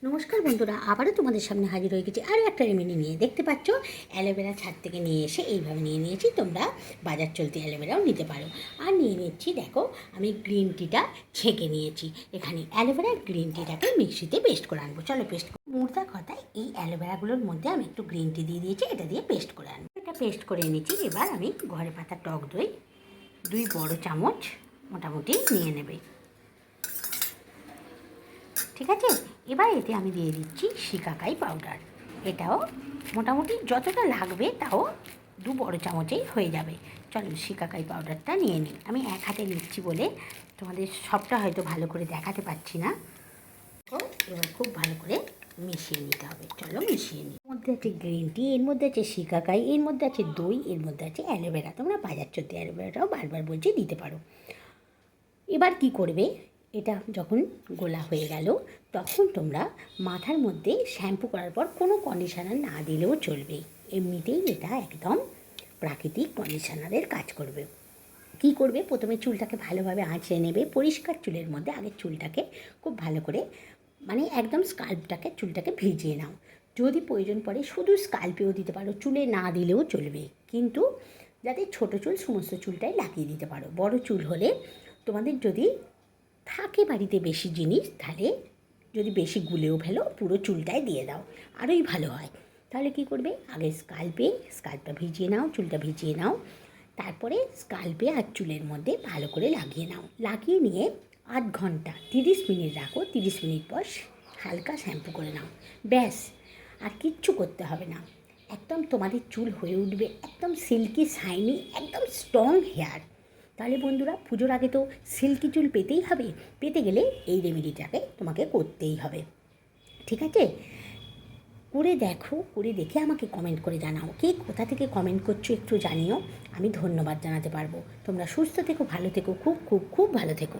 নমস্কার বন্ধুরা, আবারও তোমাদের সামনে হাজির হয়ে গেছি আরও একটা রেমেডি নিয়ে। দেখতে পাচ্ছ অ্যালোভেরা ছাদ থেকে নিয়ে এসে এইভাবে নিয়ে নিয়েছি। তোমরা বাজার চলতি অ্যালোভেরাও নিতে পারো। আর নিয়ে নিচ্ছি, দেখো আমি গ্রিন টিটা ছেঁকে নিয়েছি। এখানে অ্যালোভেরা গ্রিন টিটাকে মিক্সিতে পেস্ট করে আনবো। চলো পেস্ট মোদ্দা কথায় এই অ্যালোভেরাগুলোর মধ্যে আমি একটু গ্রিন টি দিয়ে দিয়েছি, এটা দিয়ে পেস্ট করে আনবো। এটা পেস্ট করে নিচ্ছি। এবার আমি ঘরে পাতা টক দই 2 বড় চামচ মোটামুটি নিয়ে নেবে, ঠিক আছে। এবার এতে আমি দিয়ে দিচ্ছি শিকাকাই পাউডার। এটাও মোটামুটি যতটা লাগবে তাও 2 বড় চামচেই হয়ে যাবে। চলো শিকাকাই পাউডারটা নিয়ে নিই। আমি এক হাতে নিচ্ছি বলে তোমাদের সবটা হয়তো ভালো করে দেখাতে পারছি না। তো এবার খুব ভালো করে মিশিয়ে নিতে হবে। চলো মিশিয়ে নিই। এর মধ্যে আছে গ্রিন টি, এর মধ্যে আছে শিকাকাই, এর মধ্যে আছে দই, এর মধ্যে আছে অ্যালোভেরা। তোমরা বাজার চলতি অ্যালোভেরাটাও বারবার বলছি দিতে পারো। এবার কি করবে, এটা যখন গোলা হয়ে গেল তখন তোমরা মাথার মধ্যে শ্যাম্পু করার পর কোনো কন্ডিশনার না দিলেও চলবে। এমনিতেই এটা একদম প্রাকৃতিক কন্ডিশনারের কাজ করবে। কি করবে, প্রথমে চুলটাকে ভালোভাবে আঁচড়ে নেবে। পরিষ্কার চুলের মধ্যে আগে চুলটাকে খুব ভালো করে একদম স্কাল্পটাকে চুলটাকে ভিজিয়ে নাও। যদি প্রয়োজন পড়ে শুধু স্কাল্পেও দিতে পারো, চুলে না দিলেও চলবে। কিন্তু যাতে ছোটো চুল সমস্ত চুলটাই লাগিয়ে দিতে পারো। বড় চুল হলে তোমাদের যদি থাকে বাড়িতে বেশি জিনিস, তাহলে যদি বেশি গুলেও ফেলো পুরো চুলটায় দিয়ে দাও, আরোই ভালো হয়। তাহলে কি করবে, আগে স্কাল্পটা ভিজিয়ে নাও, চুলটা ভিজিয়ে নাও। তারপরে স্কাল্পে আর চুলের মধ্যে ভালো করে লাগিয়ে নাও। লাগিয়ে নিয়ে 8 ঘন্টা 30 মিনিট রাখো। 30 মিনিট পর হালকা শ্যাম্পু করে নাও। ব্যাস, আর কিচ্ছু করতে হবে না। একদম তোমাদের চুল হয়ে উঠবে একদম সিল্কি শাইনি, একদম স্ট্রং হেয়ার। তাহলে বন্ধুরা, পুজোর আগে তো সিল্কি চুল পেতেই হবে। পেতে গেলে এই রেমেডিটাকে তোমাকে করতেই হবে, ঠিক আছে। করে দেখো, করে দেখে আমাকে কমেন্ট করে জানাও। কে কোথা থেকে কমেন্ট করছো একটু জানিও, আমি ধন্যবাদ জানাতে পারবো। তোমরা সুস্থ থেকো, ভালো থেকো, খুব খুব খুব ভালো থেকো।